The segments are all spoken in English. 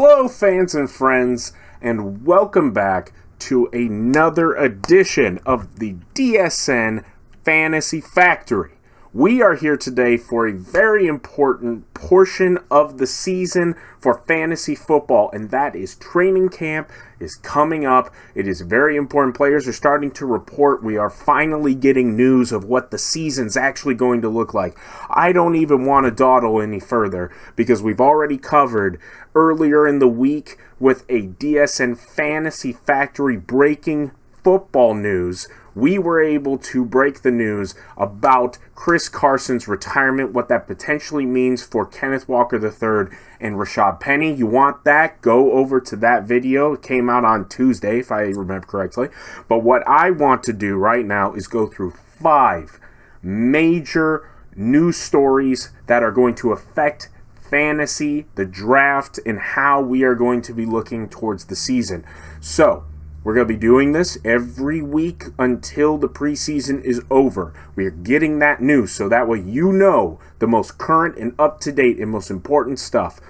Hello, fans and friends, and welcome back to another edition of the DSN Fantasy Factory. We are here today for a very important portion of the season for fantasy football, and that is training camp is coming up. It is very important. Players are starting to report. We are finally getting news of what the season's actually going to look like. I don't even want to dawdle any further because we've already covered earlier in the week with a DSN Fantasy Factory breaking football news. We were able to break the news about Chris Carson's retirement, what that potentially means for Kenneth Walker III and Rashad Penny. You want that? Go over to that video. It came out on Tuesday, if I remember correctly. But what I want to do right now is go through 5 major news stories that are going to affect fantasy, the draft, and how we are going to be looking towards the season. So, we're going to be doing this every week until the preseason is over. We are getting that news so that way you know the most current and up-to-date and most important stuff.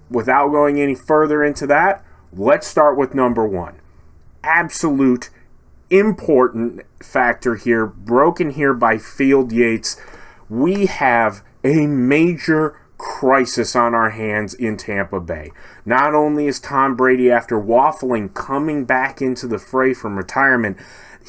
Without going any further into that, let's start with number 1. Absolute important factor here, broken here by Field Yates. We have a major crisis on our hands in Tampa Bay. Not only is Tom Brady, after waffling, coming back into the fray from retirement,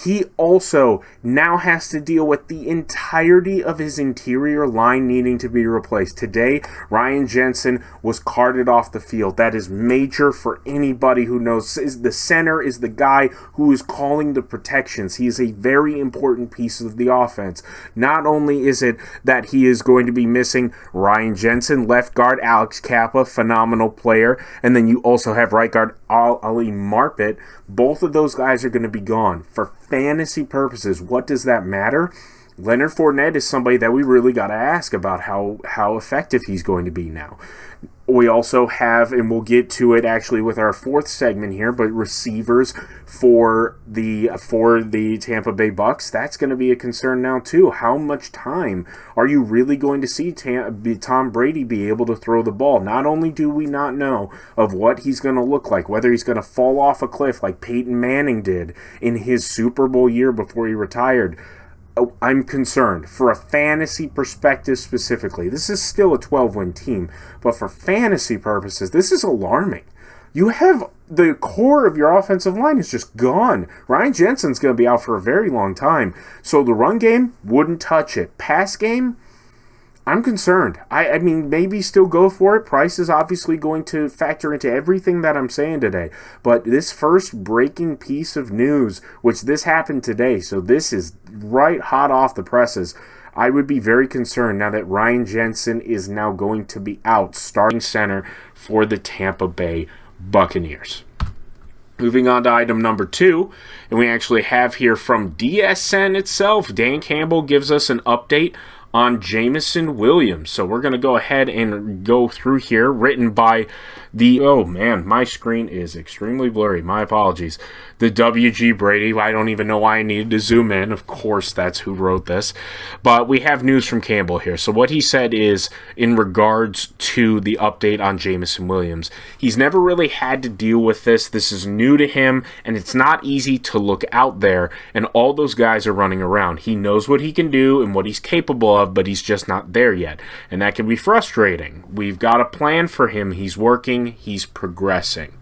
he also now has to deal with the entirety of his interior line needing to be replaced. Today, Ryan Jensen was carted off the field. That is major for anybody who knows. The center is the guy who is calling the protections. He is a very important piece of the offense. Not only is it that he is going to be missing Ryan Jensen, left guard Alex Kappa, phenomenal player, and then you also have right guard Ali Marpet. Both of those guys are going to be gone. For fantasy purposes, what does that matter? Leonard Fournette is somebody that we really got to ask about how effective he's going to be now. We also have, and we'll get to it actually with our 4th segment here, but receivers for the Tampa Bay Bucks, that's going to be a concern now too. How much time are you really going to see Tom Brady be able to throw the ball? Not only do we not know of what he's going to look like, whether he's going to fall off a cliff like Peyton Manning did in his Super Bowl year before he retired, I'm concerned. For a fantasy perspective specifically, this is still a 12-win team, but for fantasy purposes, this is alarming. You have the core of your offensive line is just gone. Ryan Jensen's going to be out for a very long time, so the run game, wouldn't touch it. Pass game, I'm concerned. I mean, maybe still go for it. Price is obviously going to factor into everything that I'm saying today. But this first breaking piece of news, which this happened today, so this is right hot off the presses, I would be very concerned now that Ryan Jensen is now going to be out, starting center for the Tampa Bay Buccaneers. Moving on to item number 2, and we actually have here from DSN itself, Dan Campbell gives us an update on Jameson Williams. So we're going to go ahead and go through here, written by oh man, my screen is extremely blurry. My apologies. The W.G. Brady. I don't even know why I needed to zoom in. Of course, that's who wrote this. But we have news from Campbell here. So what he said is, in regards to the update on Jameson Williams, he's never really had to deal with this. This is new to him, and it's not easy to look out there, and all those guys are running around. He knows what he can do and what he's capable of, but he's just not there yet. And that can be frustrating. We've got a plan for him. He's working. He's progressing.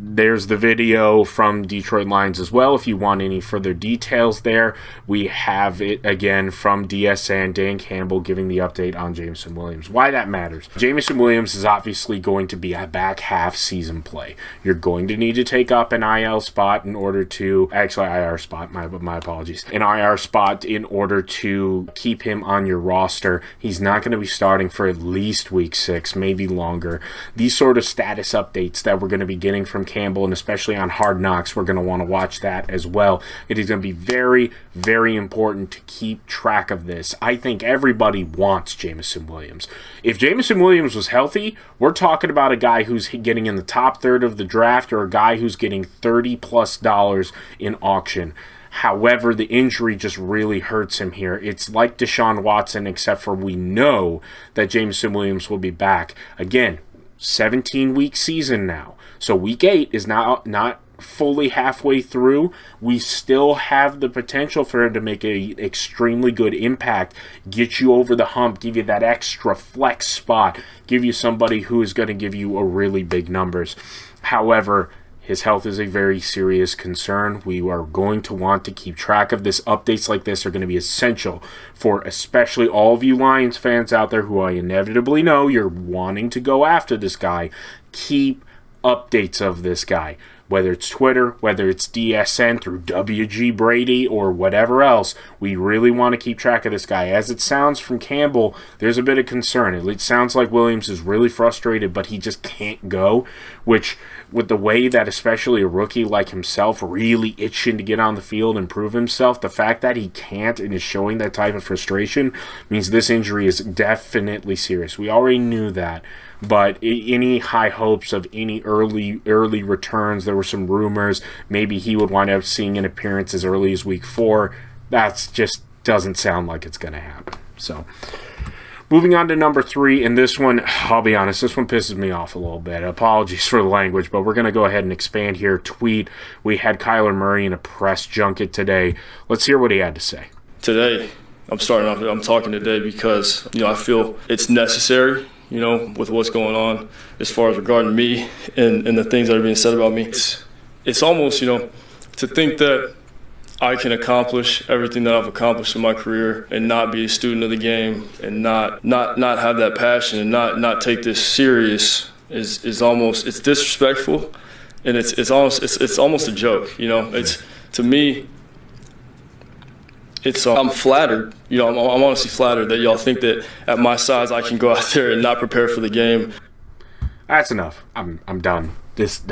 There's the video from Detroit Lions as well. If you want any further details there, we have it again from DSN, Dan Campbell giving the update on Jameson Williams. Why that matters. Jameson Williams is obviously going to be a back half season play. You're going to need to take up an IL spot in order to, actually IR spot, my apologies, an IR spot in order to keep him on your roster. He's not going to be starting for at least week 6, maybe longer. These sort of status updates that we're going to be getting from Campbell, and especially on Hard Knocks, we're going to want to watch that as well. It is going to be very, very important to keep track of this. I think everybody wants Jameson Williams. If Jameson Williams was healthy, we're talking about a guy who's getting in the top third of the draft, or a guy who's getting $30+ in auction. However, the injury just really hurts him here. It's like Deshaun Watson, except for we know that Jameson Williams will be back. Again, 17-week season now. So week 8 is not fully halfway through. We still have the potential for him to make an extremely good impact, get you over the hump, give you that extra flex spot, give you somebody who is going to give you a really big numbers. However, his health is a very serious concern. We are going to want to keep track of this. Updates like this are going to be essential for especially all of you Lions fans out there who I inevitably know you're wanting to go after this guy. Keep updates of this guy, whether it's Twitter, whether it's DSN through WG Brady or whatever else. We really want to keep track of this guy. As it sounds from Campbell, there's a bit of concern. It sounds like Williams is really frustrated, but he just can't go, which with the way that especially a rookie like himself really itching to get on the field and prove himself, the fact that he can't and is showing that type of frustration means this injury is definitely serious. We already knew that. But any high hopes of any early returns, there were some rumors maybe he would wind up seeing an appearance as early as week 4. That just doesn't sound like it's going to happen. So, moving on to number 3, and this one, I'll be honest, this one pisses me off a little bit. Apologies for the language, but we're going to go ahead and expand here. Tweet, we had Kyler Murray in a press junket today. Let's hear what he had to say. Today, I'm talking today because, I feel it's necessary. With what's going on as far as regarding me and the things that are being said about me. It's almost, to think that I can accomplish everything that I've accomplished in my career and not be a student of the game and not have that passion and not take this serious is almost, it's disrespectful, and it's almost a joke, It's, to me, I'm flattered. I'm honestly flattered that y'all think that at my size I can go out there and not prepare for the game. That's enough. I'm done. This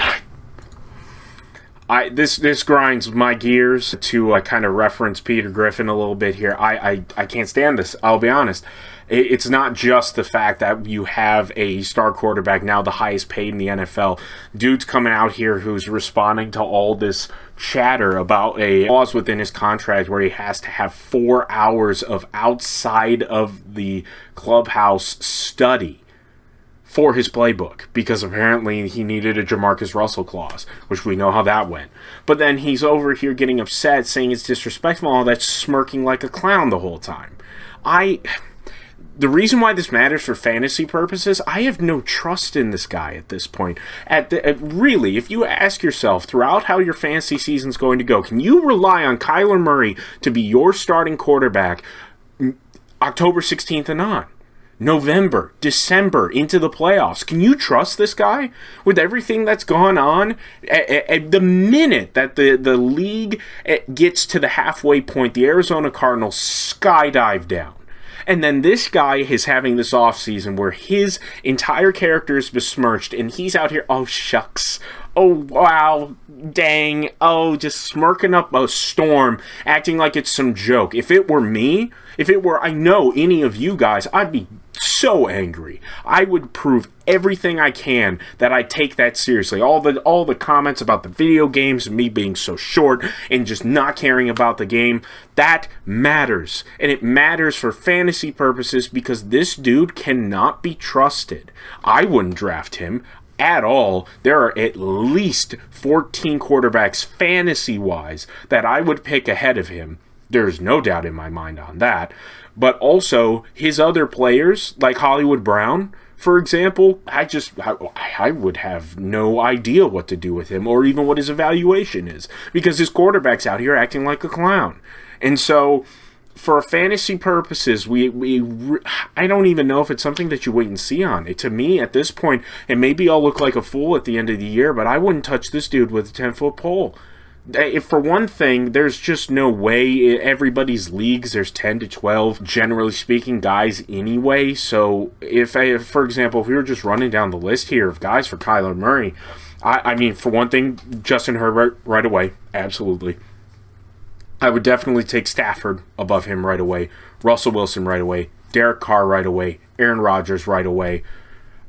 grinds my gears. To kind of reference Peter Griffin a little bit here. I can't stand this. I'll be honest. It's not just the fact that you have a star quarterback, now the highest paid in the NFL. Dude's coming out here who's responding to all this chatter about a clause within his contract where he has to have 4 hours of outside of the clubhouse study for his playbook, because apparently he needed a Jamarcus Russell clause, which we know how that went. But then he's over here getting upset, saying it's disrespectful, and all that, smirking like a clown the whole time. The reason why this matters for fantasy purposes, I have no trust in this guy at this point. Really, if you ask yourself throughout how your fantasy season's going to go, can you rely on Kyler Murray to be your starting quarterback October 16th and on? November, December, into the playoffs. Can you trust this guy with everything that's gone on? At the minute that the league gets to the halfway point, the Arizona Cardinals skydive down. And then this guy is having this offseason where his entire character is besmirched, and he's out here, oh, shucks, oh, wow, dang, oh, just smirking up a storm, acting like it's some joke. If it were me, I know any of you guys, I'd be so angry. I would prove everything I can that I take that seriously. All the comments about the video games and me being so short and just not caring about the game, that matters. And it matters for fantasy purposes because this dude cannot be trusted. I wouldn't draft him at all. There are at least 14 quarterbacks fantasy-wise that I would pick ahead of him. There's no doubt in my mind on that. But also, his other players, like Hollywood Brown, for example, I would have no idea what to do with him or even what his evaluation is because his quarterback's out here acting like a clown. And so, for fantasy purposes, I don't even know if it's something that you wait and see on. To me, at this point, and maybe I'll look like a fool at the end of the year, but I wouldn't touch this dude with a 10-foot pole. If for one thing, there's just no way. Everybody's leagues, there's 10 to 12, generally speaking, guys anyway. So if for example, if we were just running down the list here of guys for Kyler Murray, I mean, for one thing, Justin Herbert right away, absolutely. I would definitely take Stafford above him right away, Russell Wilson right away, Derek Carr right away, Aaron Rodgers right away.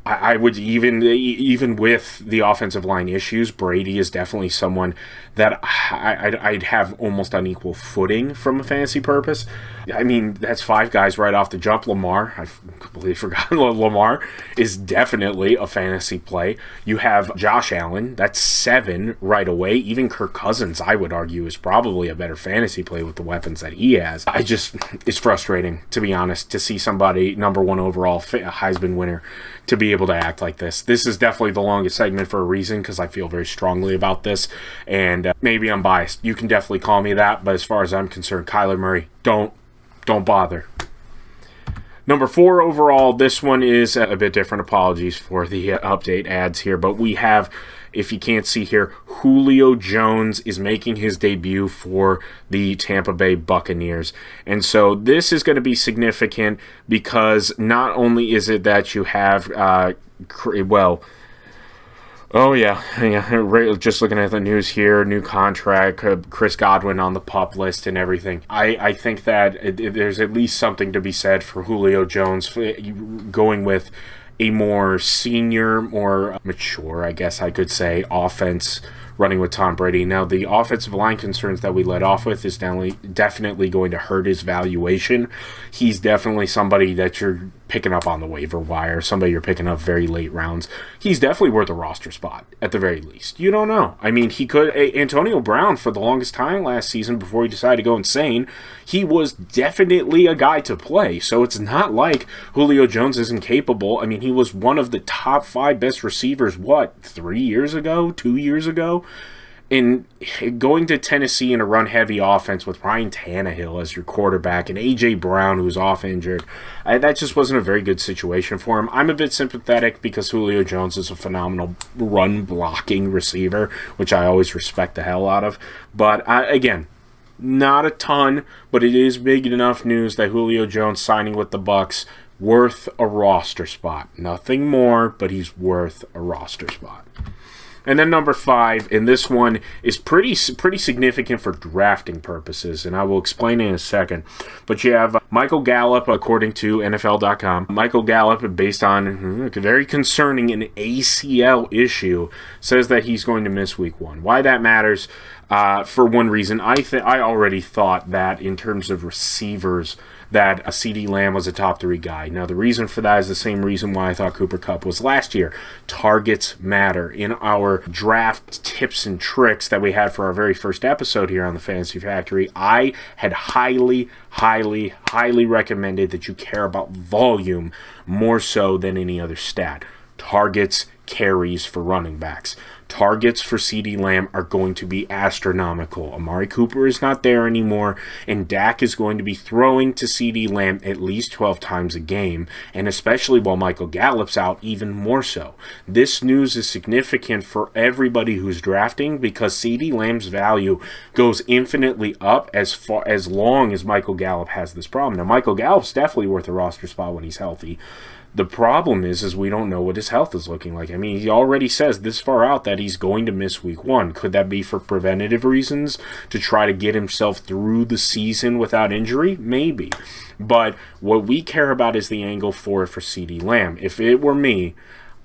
I would even with the offensive line issues, Brady is definitely someone that I'd have almost on equal footing from a fantasy purpose. I mean, that's 5 guys right off the jump. Lamar, I completely forgot. Lamar is definitely a fantasy play. You have Josh Allen, that's 7 right away. Even Kirk Cousins, I would argue, is probably a better fantasy play with the weapons that he has. It's frustrating, to be honest, to see somebody number 1 overall Heisman winner to be able to act like this. This is definitely the longest segment for a reason, because I feel very strongly about this, and maybe I'm biased. You can definitely call me that, but as far as I'm concerned, Kyler Murray, don't bother. Number 4 overall, this one is a bit different. Apologies for the update ads here, but we have, if you can't see here, Julio Jones is making his debut for the Tampa Bay Buccaneers. And so this is going to be significant because not only is it that you have, just looking at the news here, new contract, Chris Godwin on the PUP list and everything. I think that there's at least something to be said for Julio Jones going with a more senior, more mature, I guess I could say, offense running with Tom Brady. Now, the offensive line concerns that we led off with is definitely going to hurt his valuation. He's definitely somebody that you're picking up on the waiver wire, somebody you're picking up very late rounds. He's definitely worth a roster spot, at the very least. You don't know. I mean, he could... Antonio Brown, for the longest time last season, before he decided to go insane, he was definitely a guy to play. So it's not like Julio Jones isn't capable. I mean, he was one of the top 5 best receivers, 3 years ago? 2 years ago? In going to Tennessee in a run-heavy offense with Ryan Tannehill as your quarterback and A.J. Brown, who's off injured, that just wasn't a very good situation for him. I'm a bit sympathetic because Julio Jones is a phenomenal run-blocking receiver, which I always respect the hell out of. But, again, not a ton, but it is big enough news that Julio Jones signing with the Bucs, worth a roster spot. Nothing more, but he's worth a roster spot. And then number 5, and this one is pretty significant for drafting purposes, and I will explain in a second. But you have Michael Gallup, according to NFL.com. Michael Gallup, based on a very concerning an ACL issue, says that he's going to miss Week 1. Why that matters? For one reason, I already thought that in terms of receivers, that a CeeDee Lamb was a top 3 guy. Now, the reason for that is the same reason why I thought Cooper Kupp was last year. Targets matter. In our draft tips and tricks that we had for our very first episode here on the Fantasy Factory, I had highly recommended that you care about volume more so than any other stat. Targets, carries for running backs. Targets for CeeDee Lamb are going to be astronomical. Amari Cooper is not there anymore, and Dak is going to be throwing to CeeDee Lamb at least 12 times a game, and especially while Michael Gallup's out, even more so. This news is significant for everybody who's drafting because CeeDee Lamb's value goes infinitely up as long as Michael Gallup has this problem. Now, Michael Gallup's definitely worth a roster spot when he's healthy. The problem is we don't know what his health is looking like. I mean, he already says this far out that he's going to miss Week 1. Could that be for preventative reasons, to try to get himself through the season without injury? Maybe. But what we care about is the angle for CeeDee Lamb. If it were me,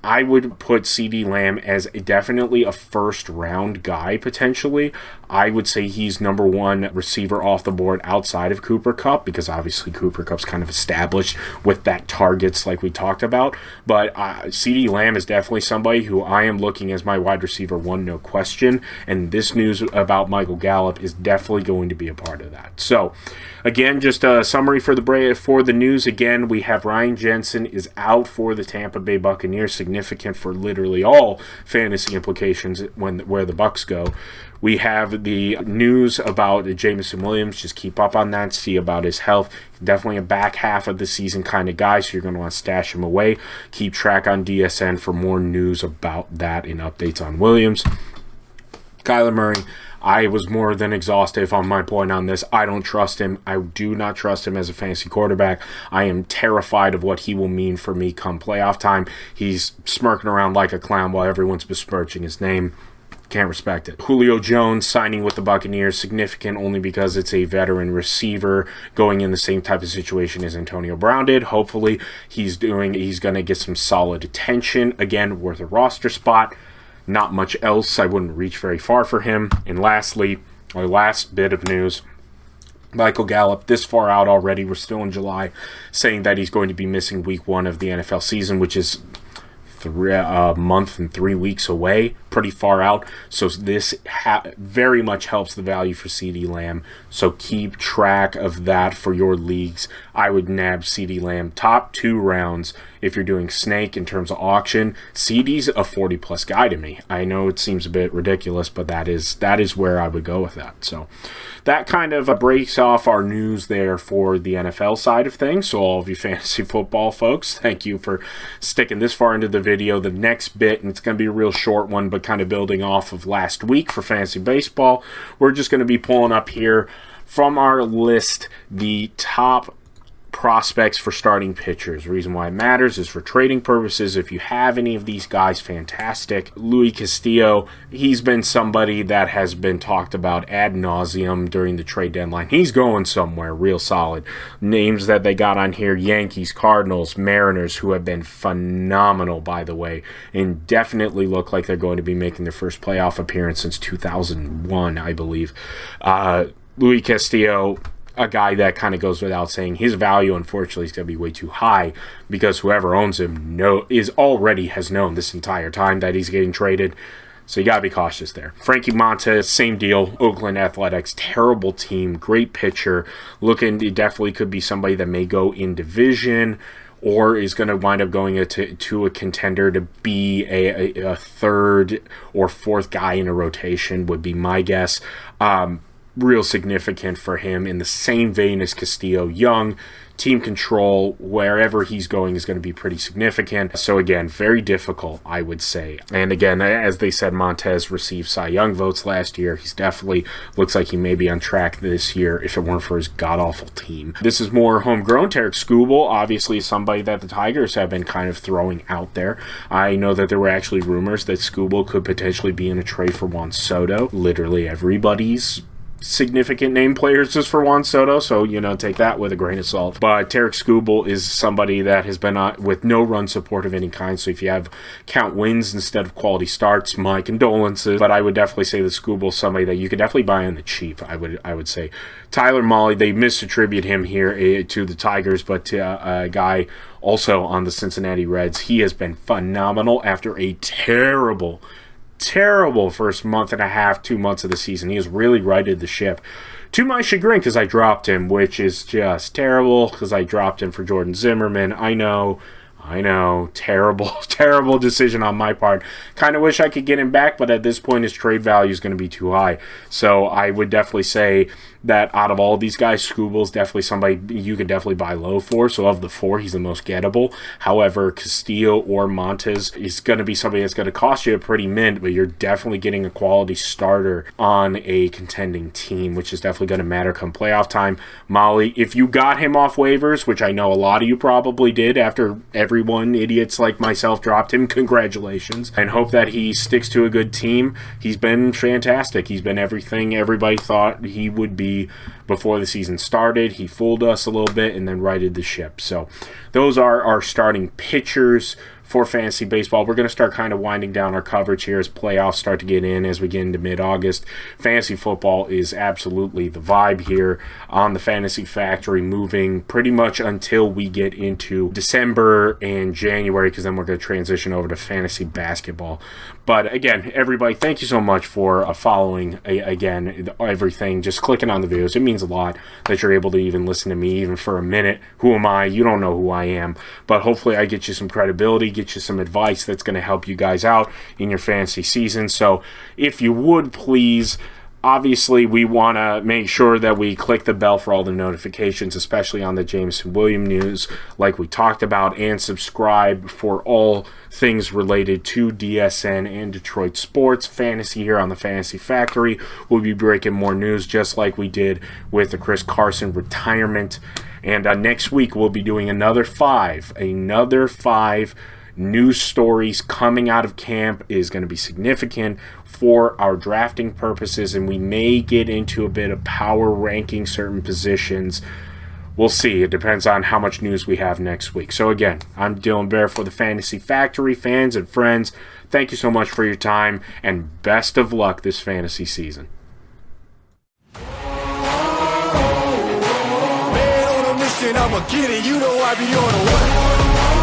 I would put CeeDee Lamb as definitely a first-round guy, potentially. I would say he's number 1 receiver off the board outside of Cooper Kupp, because obviously Cooper Kupp's kind of established with that targets like we talked about. But CeeDee Lamb is definitely somebody who I am looking as my wide receiver 1, no question. And this news about Michael Gallup is definitely going to be a part of that. So, again, just a summary for the news. Again, we have Ryan Jensen is out for the Tampa Bay Buccaneers, significant for literally all fantasy implications where the Bucs go. We have the news about Jameson Williams. Just keep up on that, see about his health. Definitely a back half of the season kind of guy, so you're going to want to stash him away. Keep track on DSN for more news about that and updates on Williams. Kyler Murray, I was more than exhaustive on my point on this. I don't trust him. I do not trust him as a fantasy quarterback. I am terrified of what he will mean for me come playoff time. He's smirking around like a clown while everyone's besmirching his name. Can't respect it. Julio Jones signing with the Buccaneers, significant only because it's a veteran receiver going in the same type of situation as Antonio Brown did. Hopefully, he's going to get some solid attention. Again, worth a roster spot. Not much else. I wouldn't reach very far for him. And lastly, our last bit of news. Michael Gallup, this far out already, we're still in July, saying that he's going to be missing week 1 of the NFL season, which is a month and 3 weeks away, pretty far out. So this very much helps the value for CeeDee Lamb. So keep track of that for your leagues. I would nab CeeDee Lamb top 2 rounds if you're doing snake in terms of auction. CeeDee's a 40-plus guy to me. I know it seems a bit ridiculous, but that is where I would go with that. So that kind of breaks off our news there for the NFL side of things. So all of you fantasy football folks, thank you for sticking this far into the video. The next bit, and it's going to be a real short one, but kind of building off of last week for fantasy baseball, we're just going to be pulling up here from our list the top prospects for starting pitchers. The reason why it matters is for trading purposes. If you have any of these guys, fantastic. Luis Castillo, he's been somebody that has been talked about ad nauseum during the trade deadline. He's going somewhere real solid. Names that they got on here: Yankees, Cardinals, Mariners, who have been phenomenal, by the way, and definitely look like they're going to be making their first playoff appearance since 2001, I believe. Luis Castillo, a guy that kind of goes without saying, his value unfortunately is going to be way too high because whoever owns him has known this entire time that he's getting traded. So you got to be cautious there. Frankie Montas, same deal. Oakland Athletics, terrible team, great pitcher. It definitely could be somebody that may go in division or is going to wind up going to a contender to be a third or fourth guy in a rotation would be my guess. Real significant for him in the same vein as Castillo. Young, team control, wherever he's going is going to be pretty significant. So again, very difficult, I would say. And again, as they said, Montez received Cy Young votes last year. He's definitely looks like he may be on track this year if it weren't for his god-awful team. This is more homegrown. Tarik Skubal, obviously somebody that the Tigers have been kind of throwing out there. I know that there were actually rumors that Skubal could potentially be in a trade for Juan Soto. Literally everybody's significant name players just for Juan Soto, so take that with a grain of salt. But Tarik Skubal is somebody that has been with no run support of any kind, so if you have count wins instead of quality starts, my condolences. But I would definitely say that Skubal is somebody that you could definitely buy on the cheap. I would say Tyler Mahle, they misattribute him here to the Tigers, but a guy also on the Cincinnati Reds. He has been phenomenal after a terrible first month and a half, 2 months of the season. He has really righted the ship. To my chagrin, because I dropped him, which is just terrible, because I dropped him for Jordan Zimmerman. I know, terrible decision on my part. Kind of wish I could get him back, but at this point his trade value is going to be too high. So I would definitely say that out of all these guys, Skubal's definitely somebody you could definitely buy low for. So of the 4, he's the most gettable. However, Castillo or Montes is going to be somebody that's going to cost you a pretty mint, but you're definitely getting a quality starter on a contending team, which is definitely going to matter come playoff time. Mahle, if you got him off waivers, which I know a lot of you probably did after everyone, idiots like myself, dropped him, congratulations, and hope that he sticks to a good team. He's been fantastic. He's been everything everybody thought he would be before the season started. He fooled us a little bit and then righted the ship. So those are our starting pitchers for fantasy baseball. We're going to start kind of winding down our coverage here as playoffs start to get in as we get into mid-August. Fantasy football is absolutely the vibe here on the Fantasy Factory, moving pretty much until we get into December and January, because then we're going to transition over to fantasy basketball. But again, everybody, thank you so much for following, again, everything, just clicking on the videos. It means a lot that you're able to even listen to me even for a minute. Who am I? You don't know who I am. But hopefully I get you some credibility, get you some advice that's going to help you guys out in your fantasy season. So if you would please, obviously we want to make sure that we click the bell for all the notifications, especially on the Jameson Williams news like we talked about, and subscribe for all things related to DSN and Detroit sports fantasy here on the Fantasy Factory. We'll be breaking more news just like we did with the Chris Carson retirement. And next week we'll be doing another five news stories coming out of camp. Is going to be significant. for our drafting purposes, and we may get into a bit of power ranking certain positions. We'll see. It depends on how much news we have next week. So again, I'm Dylan Bair for the Fantasy Factory. Fans and friends, thank you so much for your time, and best of luck this fantasy season. Man on a mission, I'ma get it. You know I be on a what?